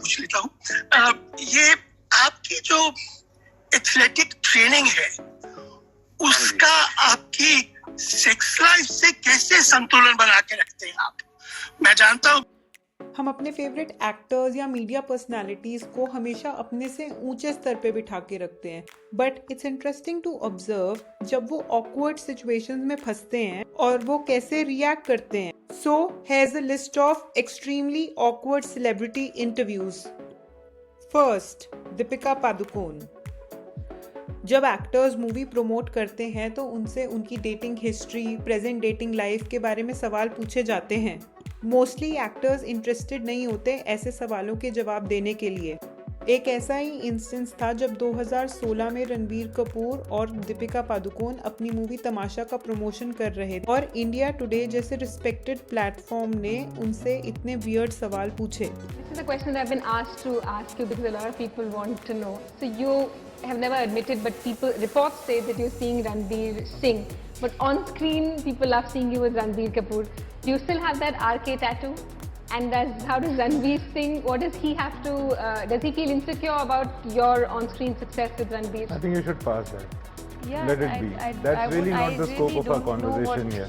पूछ लेता हूँ, ये आपकी जो एथलेटिक ट्रेनिंग है उसका आपकी सेक्स लाइफ से कैसे संतुलन बना के रखते हैं आप? मैं जानता हूँ हम अपने फेवरेट एक्टर्स या मीडिया पर्सनालिटीज को हमेशा अपने से ऊंचे स्तर पे बिठा के रखते हैं, but it's interesting to observe जब वो ऑकवर्ड सिचुएशंस में फंसते हैं और वो कैसे रिएक्ट करते हैं. So here's a list of extremely awkward celebrity interviews. First, Deepika Padukone. जब एक्टर्स मूवी प्रमोट करते हैं तो उनसे उनकी dating history, present dating life के बारे में सवाल पूछे जाते हैं. मोस्टली एक्टर्स इंटरेस्टेड नहीं होते ऐसे सवालों के जवाब देने के लिए. एक ऐसा ही इंस्टेंस था जब 2016 में रणबीर कपूर और दीपिका पादुकोण अपनी मूवी तमाशा का प्रमोशन कर रहे थे और इंडिया टुडे जैसे रिस्पेक्टेड प्लेटफॉर्म ने उनसे इतने वियर्ड सवाल पूछे. This is a question that I've been asked to ask you because a lot of people want to know. So you have never admitted, but reports say that you're seeing Ranbir Singh, but on screen people love seeing you with Ranbir Kapoor. Do you still have that RK tattoo? And how does Ranbir Singh, what does he have to, does he feel insecure about your on-screen success with Ranbir? I think you should pass that. Yeah, Let it be. That's really not the scope of our conversation here.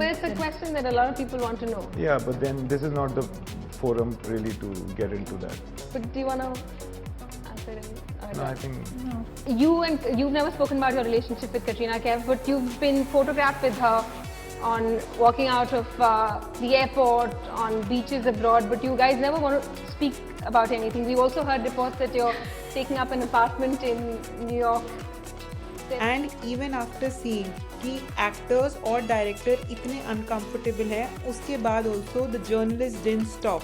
But it's a question that a lot of people want to know. Yeah, but then this is not the forum really to get into that. But do you want to answer it? No, I think... No. You've never spoken about your relationship with Katrina Kaif, but you've been photographed with her on walking out of the airport, on beaches abroad, but you guys never want to speak about anything. We've also heard reports that you're taking up an apartment in New York. And even after seeing कि actors और director इतने uncomfortable हैं, उसके बाद also the journalist didn't stop.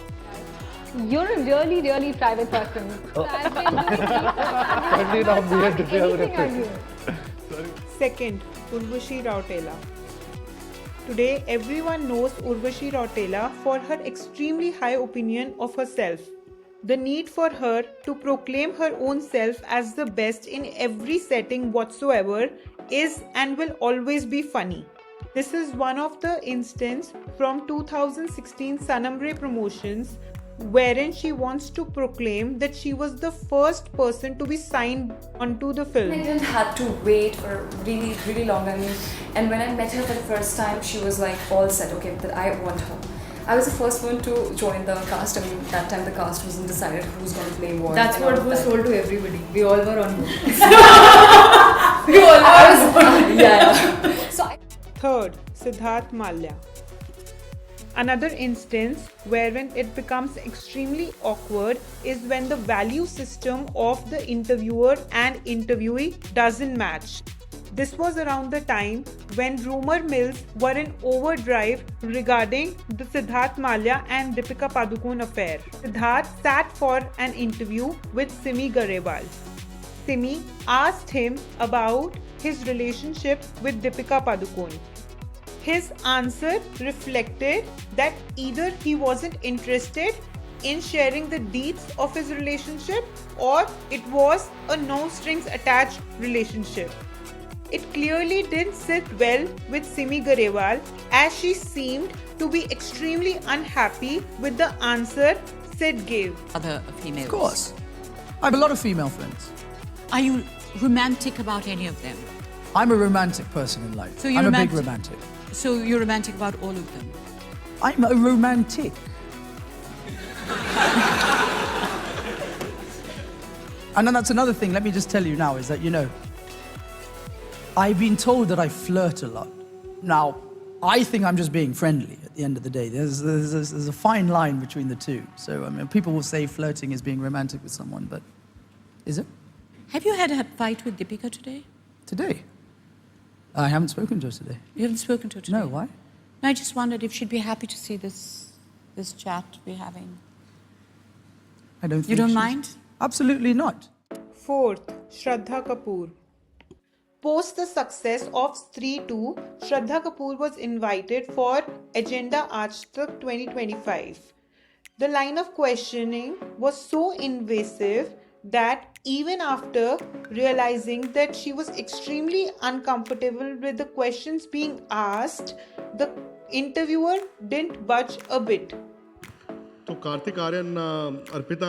You're a really, really private person. So I've been Certainly not weird to say anything on you. Second, Urvashi Rautela. Today, everyone knows Urvashi Rautela for her extremely high opinion of herself. The need for her to proclaim her own self as the best in every setting whatsoever is and will always be funny. This is one of the instances from 2016 Sanamre promotions wherein she wants to proclaim that she was the first person to be signed onto the film. I didn't have to wait for really, really long. And when I met her for the first time, she was like all set, okay, that I want her. I was the first one to join the cast. That time the cast wasn't decided who's going to play what. That's what was told to everybody. We all were on board. We all were. Yeah. So Third, Siddharth Malya. Another instance wherein it becomes extremely awkward is when the value system of the interviewer and interviewee doesn't match. This was around the time when rumor mills were in overdrive regarding the Siddharth Malya and Deepika Padukone affair. Siddharth sat for an interview with Simi Garewal. Simi asked him about his relationship with Deepika Padukone. His answer reflected that either he wasn't interested in sharing the deets of his relationship or it was a no strings attached relationship. It clearly didn't sit well with Simi Garewal as she seemed to be extremely unhappy with the answer Sid gave. Other females? Of course. I have a lot of female friends. Are you romantic about any of them? I'm a romantic person in life. So you're I'm romantic. a big romantic. So you're romantic about all of them? I'm a romantic. And then that's another thing, let me just tell you now, is that, I've been told that I flirt a lot. Now, I think I'm just being friendly at the end of the day. There's a fine line between the two. So, people will say flirting is being romantic with someone, but is it? Have you had a fight with Deepika today? Today? I haven't spoken to her today. You haven't spoken to her today? No, why? I just wondered if she'd be happy to see this chat we're having. I don't think You don't she's- mind? Absolutely not. Fourth, Shraddha Kapoor. Post the success of Stree 2, Shraddha Kapoor was invited for Agenda Aaj Tak 2025. The line of questioning was so invasive that even after realizing that she was extremely uncomfortable with the questions being asked, the interviewer didn't budge a bit. तो कार्तिक आर्यन अर्पिता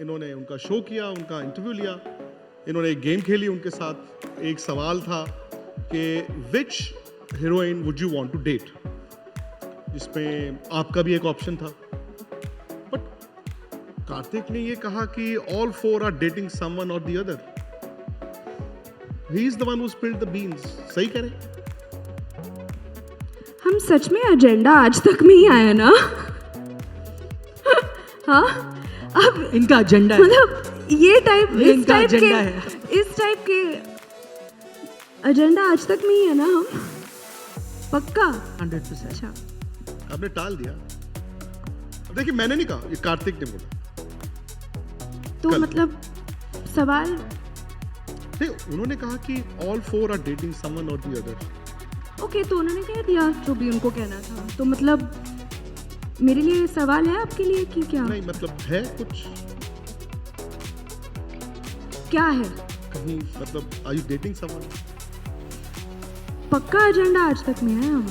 इन्होंने उनका show किया, उनका interview लिया, इन्होंने एक game खेली उनके साथ। एक सवाल था कि which heroine would you want to date, जिसमें आपका भी एक ऑप्शन था। बट कार्तिक ने ये कहा कि all four are dating someone और the other. He is the one who spilled the beans. सही कह रहे? हम सच में एजेंडा आज तक नहीं आया ना? हाँ, अब इनका एजेंडा है, मतलब ये टाइप इस टाइप के एजेंडा आज तक नहीं है ना हम? पक्का 100%। अच्छा, आपने टाल दिया। अब देखिए, मैंने नहीं कहा, ये कार्तिक ने बोला। तो मतलब सवाल नहीं, उन्होंने कहा कि all four are dating someone और द अदर। ओके, तो उन्होंने कह दिया जो भी उनको कहना था। तो मतलब मेरे लिए सवाल है आपके लिए कि क्या? नहीं, मतलब है कुछ, क्या है? कहीं मतलब आर यू डेटिंग समवन? पक्का एजेंडा आज तक में है हम?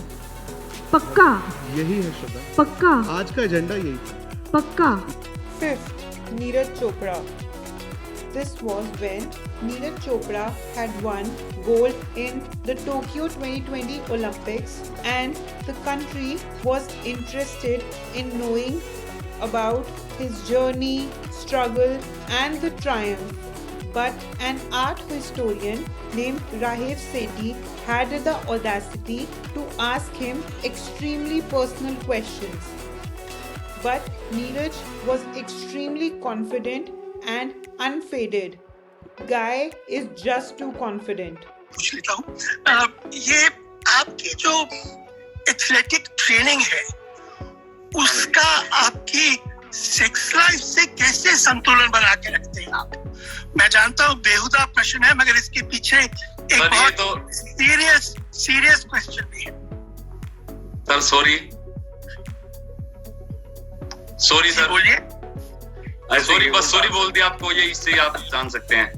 पक्का यही है श्रद्धा, पक्का आज का एजेंडा यही था। पक्का। Fifth, Neeraj Chopra. This was when Neeraj Chopra had won gold in the Tokyo 2020 Olympics, and the country was interested in knowing about his journey, struggle, and the triumph. But an art historian named Rahev Sethi had the audacity to ask him extremely personal questions. But Neeraj was extremely confident and unfaded. Guy is just too confident. पूछ लेता हूँ, ये आपकी जो athletic training है, उसका आपकी sex life से कैसे संतुलन बना के रखते हैं आप? मैं जानता हूँ बेहुदा प्रश्न है, मगर इसके पीछे एक बहुत सीरियस क्वेश्चन भी है। सर सॉरी सर, बोलिए। सॉरी, बस सॉरी बोल दिया आपको, ये इससे आप जान सकते हैं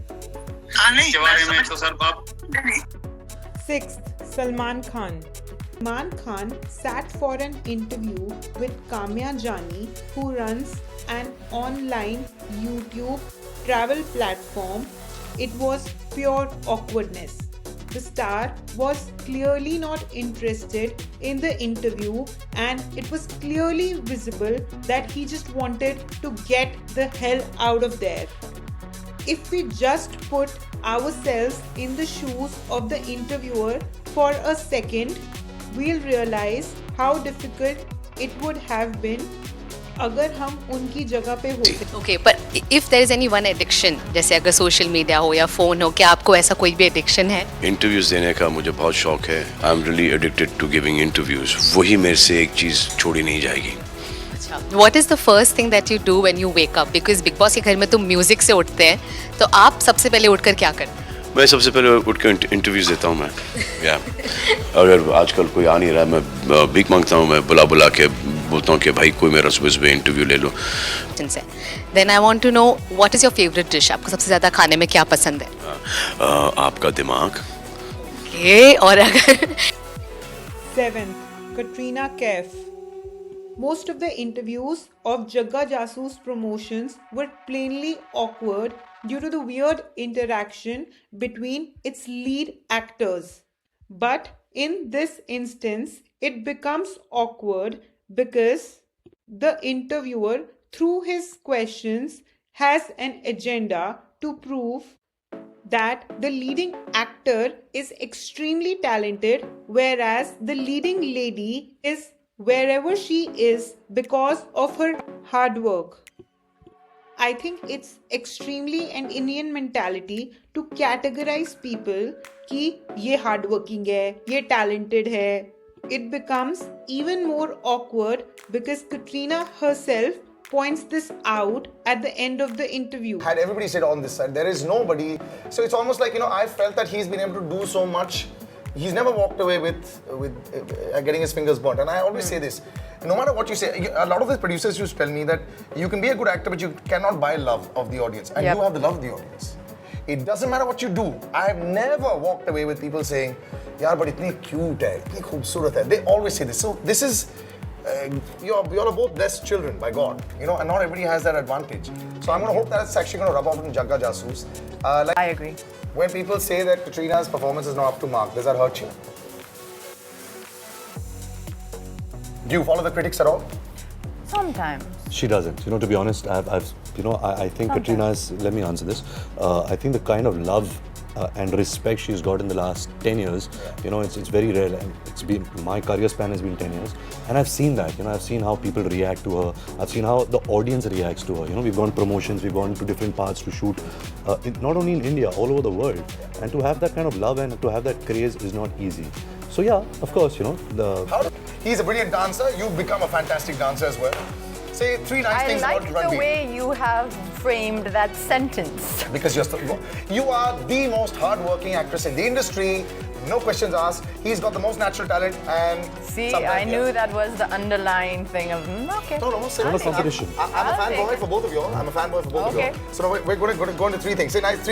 नहीं, इसके बारे में। तो सर आप Sixth, Salman Khan. Salman Khan sat for an interview with Kamya Jani, who runs an online YouTube travel platform. It was pure awkwardness. The star was clearly not interested in the interview, and it was clearly visible that he just wanted to get the hell out of there. If we just put ourselves in the shoes of the interviewer for a second, we'll realize how difficult it would have been अगर हम उनकी जगह पे होते। Okay, पर if there is any one addiction, जैसे अगर social media हो या फोन हो, क्या आपको ऐसा कोई भी एडिक्शन है? इंटरव्यूज देने का मुझे बहुत शौक है। I am really addicted to giving interviews. वही मेरे से एक चीज छोड़ी नहीं जाएगी। अच्छा, what is the first thing that you do when you wake up? Because Bigg Boss के घर में तो म्यूजिक से उठते हैं, तो आप सबसे पहले उठकर क्या करते हैं? मैं सबसे पहले उठ कर इंटरव्यूज देता हूँ मैं। या अगर आजकल कोई आ नहीं रहा, मैं भीख मांगता हूँ, मैं बुला के बोलता हूँ कि भाई कोई मेरा सुबह इंटरव्यू ले लो। Then I want to know what is your favourite dish? आपको सबसे ज्यादा खाने में क्या पसंद है? आपका दिमाग। ओके, और अगर Seventh, Katrina Kaif. Most of the interviews of Jagga Jasoos promotions were plainly awkward due to the weird interaction between its lead actors. But in this instance, it becomes awkward because the interviewer, through his questions, has an agenda to prove that the leading actor is extremely talented, whereas the leading lady is wherever she is because of her hard work. I think it's extremely an Indian mentality to categorize people कि ये hardworking है, ये talented है. It becomes even more awkward because Katrina herself points this out at the end of the interview. Had everybody said on this side, there is nobody. So it's almost like, I felt that he's been able to do so much. He's never walked away with getting his fingers burnt. And I always say this, no matter what you say, a lot of the producers used to tell me that you can be a good actor, but you cannot buy love of the audience. And you have the love of the audience. It doesn't matter what you do. I have never walked away with people saying, yaar, but itni cute hai, itni khoobsurat hai. They always say this. So this is you're both blessed children by God, you know, and not everybody has that advantage. So I'm going to hope that it's actually going to rub off on Jagga Jasoos. I agree. When people say that Katrina's performance is not up to mark, does that hurt you? Do you follow the critics at all? Sometimes. She doesn't. You know, to be honest, I think Katrina's, let me answer this. I think the kind of love and respect she's got in the last 10 years, you know, it's very rare. And it's been, my career span has been 10 years. And I've seen that, you know, I've seen how people react to her. I've seen how the audience reacts to her. You know, we've gone promotions, we've gone to different parts to shoot, not only in India, all over the world. And to have that kind of love and to have that craze is not easy. So yeah, of course, you know, he's a brilliant dancer. You've become a fantastic dancer as well. Say 3 nice things about Ranveer. I like the way you have framed that sentence. Because you are the most hard-working actress in the industry. No questions asked. He's got the most natural talent and... See, I knew that was the underlying thing of, okay. No, not a competition. I'm a fanboy for both of you all. I'm a fanboy for both of you all. So we're going to go into 3 things. Say 3 nice